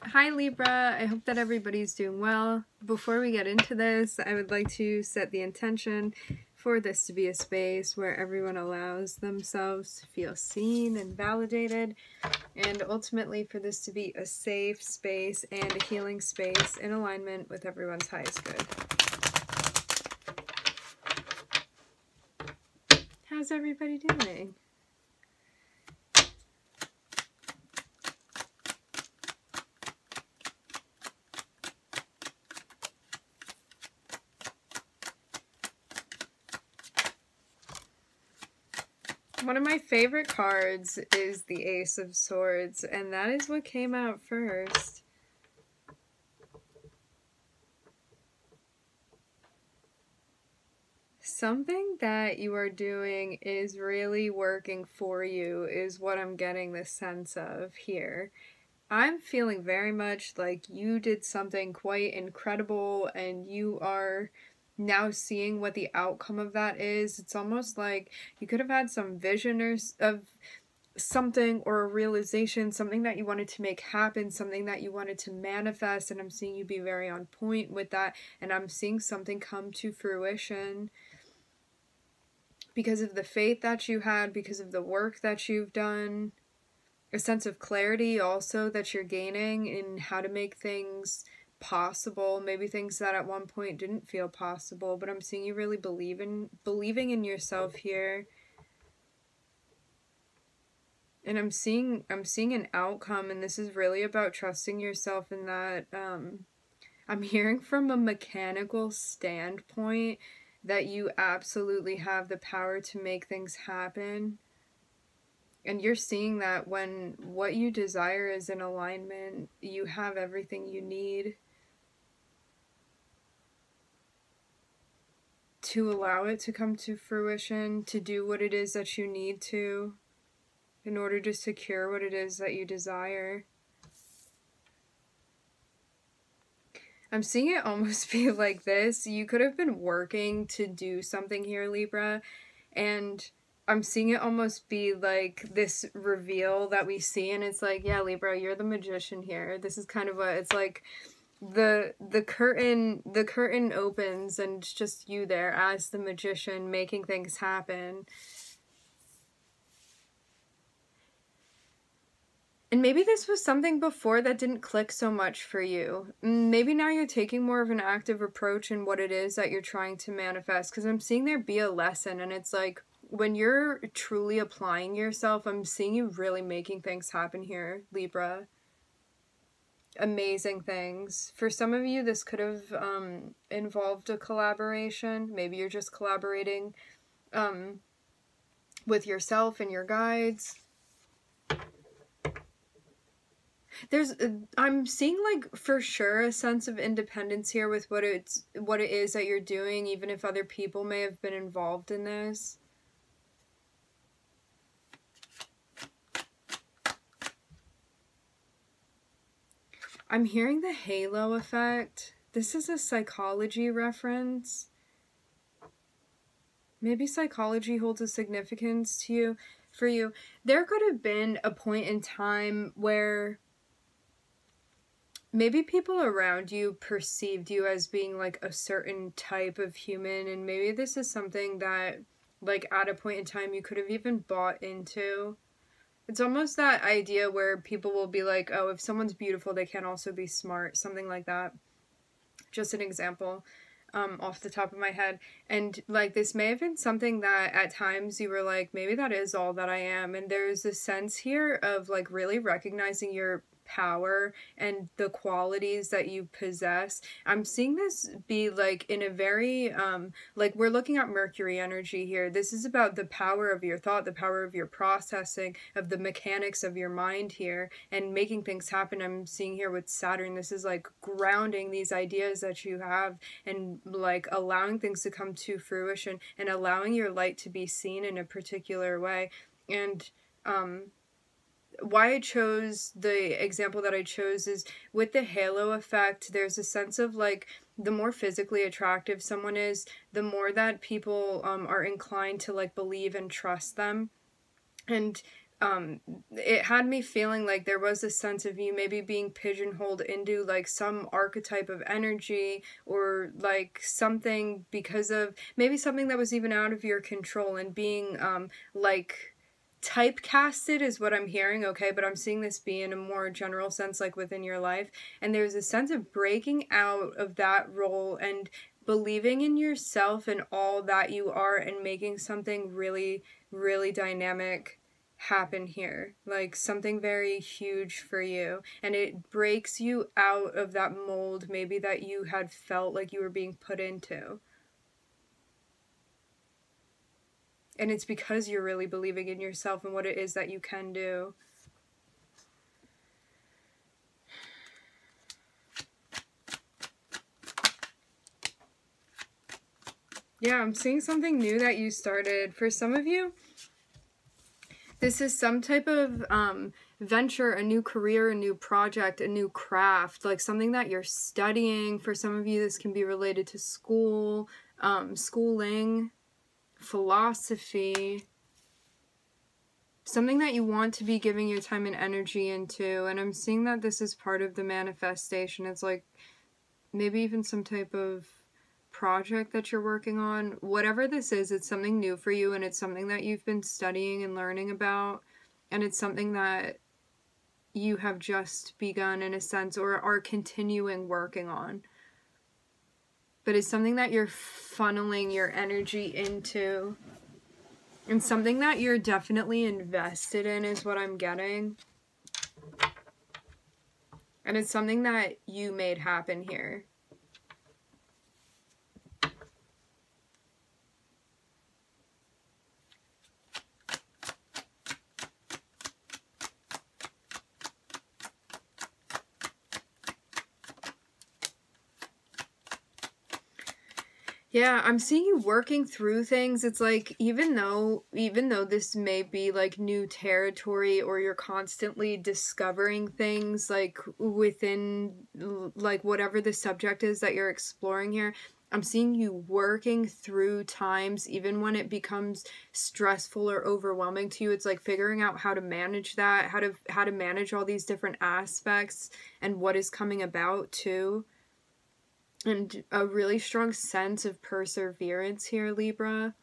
Hi Libra, I hope that everybody's doing well. Before we get into this, I would like to set the intention for this to be a space where everyone allows themselves to feel seen and validated, and ultimately for this to be a safe space and a healing space in alignment with everyone's highest good. How's everybody doing? One of my favorite cards is the Ace of Swords, and that is what came out first. Something that you are doing is really working for you is what I'm getting the sense of here. I'm feeling very much like you did something quite incredible and you are now seeing what the outcome of that is. It's almost like you could have had some vision of something or a realization, something that you wanted to make happen, something that you wanted to manifest, and I'm seeing you be very on point with that, and I'm seeing something come to fruition because of the faith that you had, because of the work that you've done. A sense of clarity also that you're gaining in how to make things possible, maybe things that at one point didn't feel possible, but I'm seeing you really believing in yourself here. And I'm seeing an outcome, and this is really about trusting yourself in that. I'm hearing from a mechanical standpoint that you absolutely have the power to make things happen. And you're seeing that when what you desire is in alignment, you have everything you need to allow it to come to fruition, to do what it is that you need to in order to secure what it is that you desire. I'm seeing it almost be like this. You could have been working to do something here, Libra, and I'm seeing it almost be like this reveal that we see, and it's like, yeah, Libra, you're the magician here. This is kind of what it's like. The curtain opens and it's just you there as the magician making things happen. And maybe this was something before that didn't click so much for you. Maybe now you're taking more of an active approach in what it is that you're trying to manifest, because I'm seeing there be a lesson, and it's like when you're truly applying yourself, I'm seeing you really making things happen here, Libra. Amazing things. For some of you, this could have involved a collaboration. Maybe you're just collaborating with yourself and your guides. I'm seeing like for sure a sense of independence here with what it is that you're doing, even if other people may have been involved in this. I'm hearing the halo effect. This is a psychology reference. Maybe psychology holds a significance to you, for you. There could have been a point in time where maybe people around you perceived you as being like a certain type of human, and maybe this is something that like at a point in time you could have even bought into. It's almost that idea where people will be like, oh, if someone's beautiful, they can also be smart, something like that. Just an example off the top of my head. And like this may have been something that at times you were like, maybe that is all that I am. And there's a sense here of like really recognizing your power and the qualities that you possess. I'm seeing this be like in a very like we're looking at Mercury energy here. This is about the power of your thought, the power of your processing, of the mechanics of your mind here, and making things happen. I'm seeing here with Saturn, this is like grounding these ideas that you have and like allowing things to come to fruition and allowing your light to be seen in a particular way. And why I chose the example that I chose is with the halo effect, there's a sense of like the more physically attractive someone is, the more that people are inclined to like believe and trust them. And it had me feeling like there was a sense of you maybe being pigeonholed into like some archetype of energy, or like something because of maybe something that was even out of your control, and being like typecasted is what I'm hearing, okay? But I'm seeing this be in a more general sense, like within your life. And there's a sense of breaking out of that role and believing in yourself and all that you are, and making something really, really dynamic happen here, like something very huge for you, and it breaks you out of that mold maybe that you had felt like you were being put into. And it's because you're really believing in yourself and what it is that you can do. Yeah, I'm seeing something new that you started. For some of you, this is some type of venture, a new career, a new project, a new craft, like something that you're studying. For some of you, this can be related to school, schooling, philosophy, something that you want to be giving your time and energy into. And I'm seeing that this is part of the manifestation. It's like maybe even some type of project that you're working on. Whatever this is, it's something new for you, and it's something that you've been studying and learning about, and it's something that you have just begun in a sense, or are continuing working on. But it's something that you're funneling your energy into, and something that you're definitely invested in is what I'm getting. And it's something that you made happen here. Yeah, I'm seeing you working through things. It's like, even though this may be like new territory, or you're constantly discovering things like within like whatever the subject is that you're exploring here, I'm seeing you working through times even when it becomes stressful or overwhelming to you. It's like figuring out how to manage that, how to manage all these different aspects and what is coming about too. And a really strong sense of perseverance here, Libra.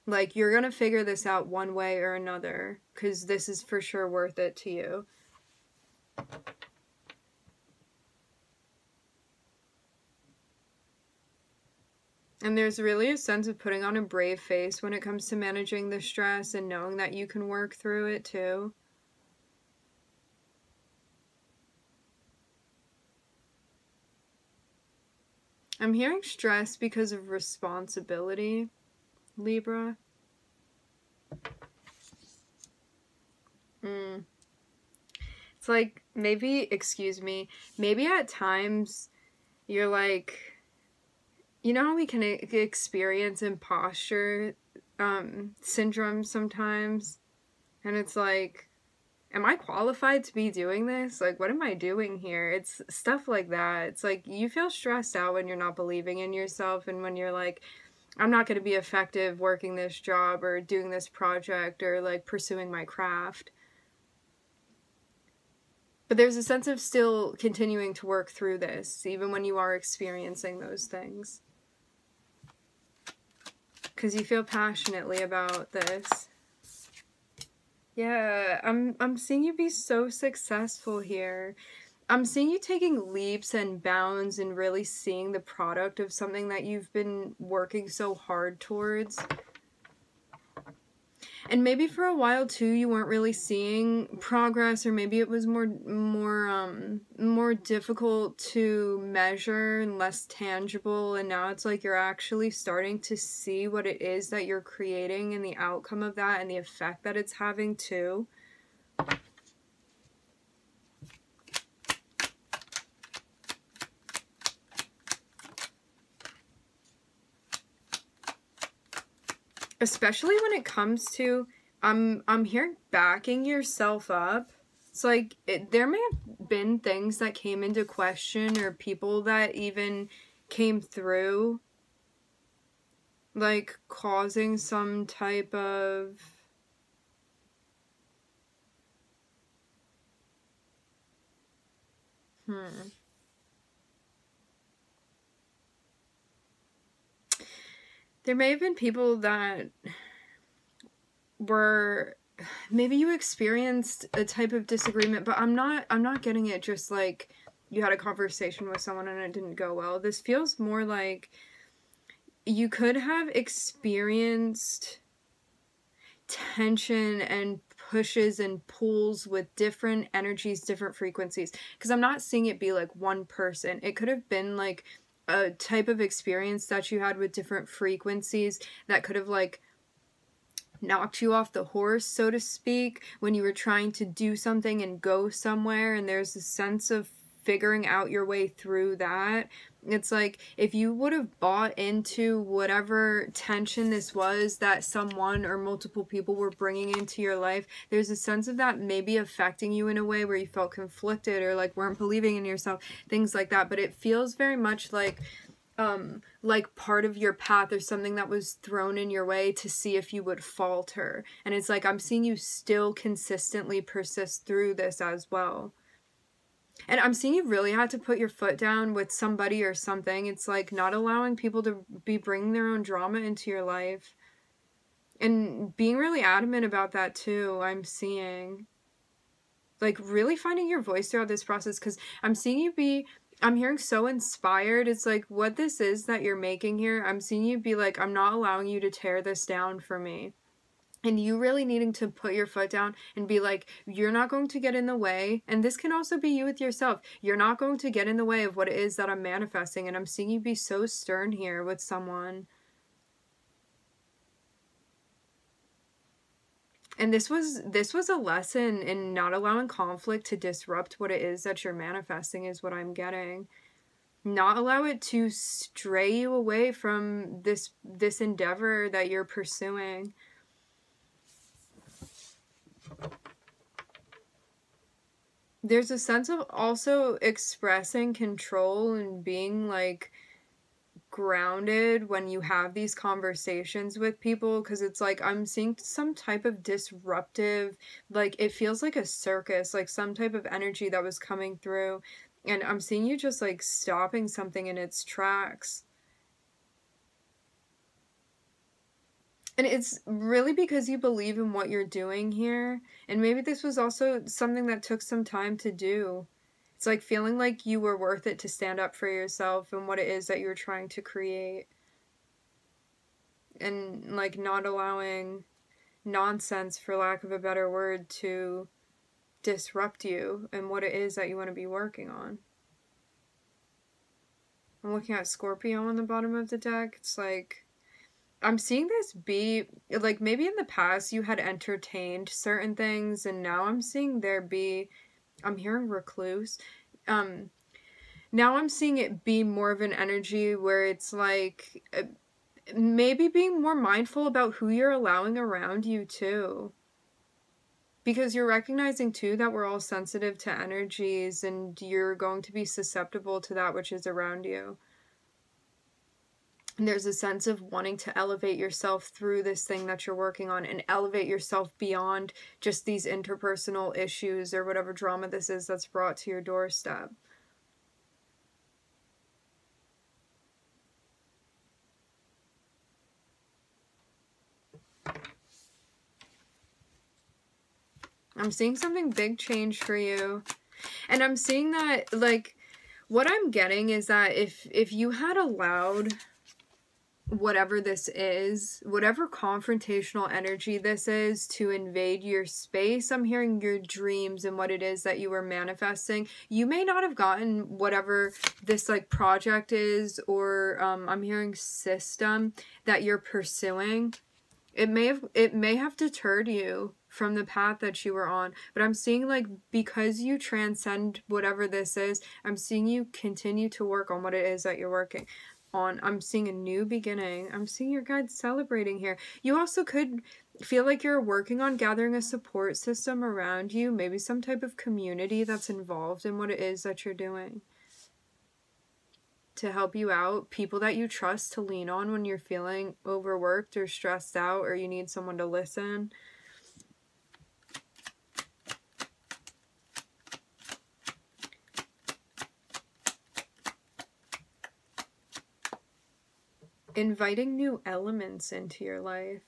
Like, you're gonna figure this out one way or another, because this is for sure worth it to you. And there's really a sense of putting on a brave face when it comes to managing the stress, and knowing that you can work through it too. I'm hearing stress because of responsibility, Libra. It's like, maybe, excuse me, maybe at times you're like, you know how we can experience imposter syndrome sometimes? And it's like, am I qualified to be doing this? Like, what am I doing here? It's stuff like that. It's like, you feel stressed out when you're not believing in yourself, and when you're like, I'm not going to be effective working this job, or doing this project, or like pursuing my craft. But there's a sense of still continuing to work through this, even when you are experiencing those things. Because you feel passionately about this. Yeah, I'm seeing you be so successful here. I'm seeing you taking leaps and bounds and really seeing the product of something that you've been working so hard towards. And maybe for a while too, you weren't really seeing progress, or maybe it was more difficult to measure and less tangible. And now it's like you're actually starting to see what it is that you're creating, and the outcome of that, and the effect that it's having too. Especially when it comes to, I'm hearing backing yourself up. It's like, there may have been things that came into question, or people that even came through, like causing some type of There may have been people that were, maybe you experienced a type of disagreement, but I'm not getting it just like you had a conversation with someone and it didn't go well. This feels more like you could have experienced tension and pushes and pulls with different energies, different frequencies. Because I'm not seeing it be like one person. It could have been like a type of experience that you had with different frequencies that could have like knocked you off the horse, so to speak, when you were trying to do something and go somewhere, and there's a sense of figuring out your way through that. It's like if you would have bought into whatever tension this was that someone or multiple people were bringing into your life, there's a sense of that maybe affecting you in a way where you felt conflicted or like weren't believing in yourself, things like that. But it feels very much like part of your path or something that was thrown in your way to see if you would falter. And it's like I'm seeing you still consistently persist through this as well. And I'm seeing you really had to put your foot down with somebody or something. It's like not allowing people to be bringing their own drama into your life. And being really adamant about that too, I'm seeing. Like really finding your voice throughout this process, because I'm seeing you be, I'm hearing so inspired. It's like what this is that you're making here, I'm seeing you be like, I'm not allowing you to tear this down for me. And you really needing to put your foot down and be like, you're not going to get in the way. And this can also be you with yourself. You're not going to get in the way of what it is that I'm manifesting. And I'm seeing you be so stern here with someone. And this was a lesson in not allowing conflict to disrupt what it is that you're manifesting is what I'm getting. Not allow it to stray you away from this endeavor that you're pursuing. There's a sense of also expressing control and being like grounded when you have these conversations with people, because it's like I'm seeing some type of disruptive, like it feels like a circus, like some type of energy that was coming through, and I'm seeing you just like stopping something in its tracks. And it's really because you believe in what you're doing here. And maybe this was also something that took some time to do. It's like feeling like you were worth it to stand up for yourself and what it is that you're trying to create. And like not allowing nonsense, for lack of a better word, to disrupt you and what it is that you want to be working on. I'm looking at Scorpio on the bottom of the deck. It's like I'm seeing this be, like, maybe in the past you had entertained certain things, and now I'm seeing there be, I'm hearing recluse. Now I'm seeing it be more of an energy where it's like, maybe being more mindful about who you're allowing around you too. Because you're recognizing too that we're all sensitive to energies, and you're going to be susceptible to that which is around you. There's a sense of wanting to elevate yourself through this thing that you're working on and elevate yourself beyond just these interpersonal issues or whatever drama this is that's brought to your doorstep. I'm seeing something big change for you. And I'm seeing that, like, what I'm getting is that if you had allowed whatever this is, whatever confrontational energy this is, to invade your space, I'm hearing your dreams and what it is that you were manifesting, you may not have gotten whatever this like project is, or I'm hearing system that you're pursuing. It may have deterred you from the path that you were on, but I'm seeing like because you transcend whatever this is, I'm seeing you continue to work on what it is that you're working on. I'm seeing a new beginning. I'm seeing your guides celebrating here. You also could feel like you're working on gathering a support system around you, maybe some type of community that's involved in what it is that you're doing to help you out, people that you trust to lean on when you're feeling overworked or stressed out, or you need someone to listen. inviting new elements into your life.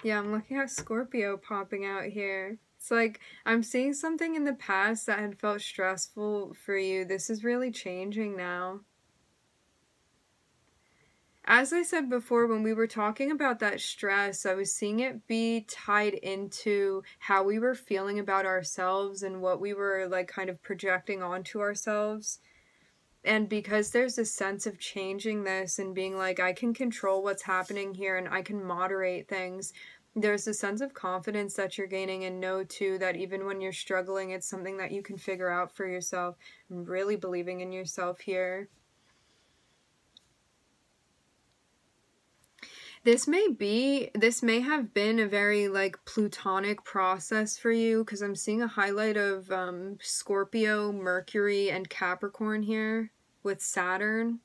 Yeah, I'm looking at Scorpio popping out here. It's like, I'm seeing something in the past that had felt stressful for you. This is really changing now. As I said before, when we were talking about that stress, I was seeing it be tied into how we were feeling about ourselves and what we were like kind of projecting onto ourselves. And because there's a sense of changing this and being like, I can control what's happening here and I can moderate things, there's a sense of confidence that you're gaining, and know too that even when you're struggling, it's something that you can figure out for yourself. I'm really believing in yourself here. This may have been a very like plutonic process for you, because I'm seeing a highlight of Scorpio, Mercury, and Capricorn here with Saturn.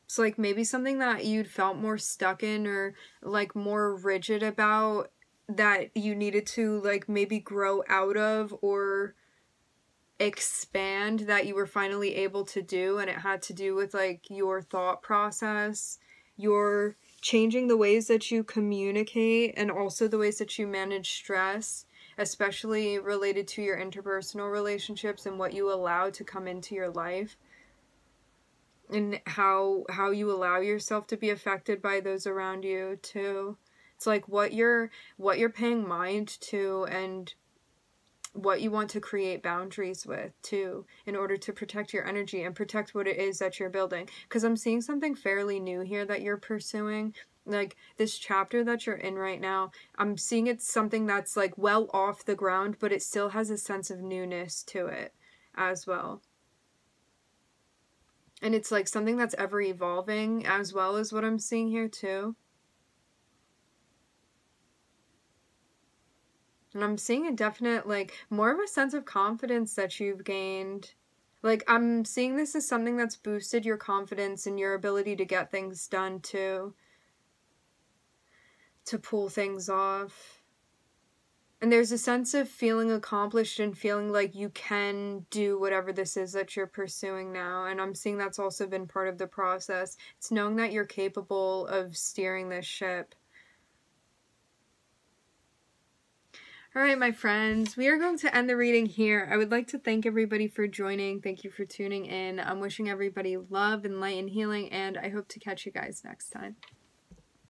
It's like maybe something that you'd felt more stuck in or like more rigid about, that you needed to like maybe grow out of or expand, that you were finally able to do, and it had to do with like your thought process, your changing the ways that you communicate, and also the ways that you manage stress, especially related to your interpersonal relationships and what you allow to come into your life, and how you allow yourself to be affected by those around you too. It's like what you're paying mind to, and what you want to create boundaries with too, in order to protect your energy and protect what it is that you're building. Because I'm seeing something fairly new here that you're pursuing. Like this chapter that you're in right now, I'm seeing it's something that's like well off the ground, but it still has a sense of newness to it as well. And it's like something that's ever evolving as well, as what I'm seeing here too. And I'm seeing a definite, like, more of a sense of confidence that you've gained. Like, I'm seeing this as something that's boosted your confidence and your ability to get things done too. To pull things off. And there's a sense of feeling accomplished and feeling like you can do whatever this is that you're pursuing now. And I'm seeing that's also been part of the process. It's knowing that you're capable of steering this ship. All right, my friends, we are going to end the reading here. I would like to thank everybody for joining. Thank you for tuning in. I'm wishing everybody love and light and healing, and I hope to catch you guys next time.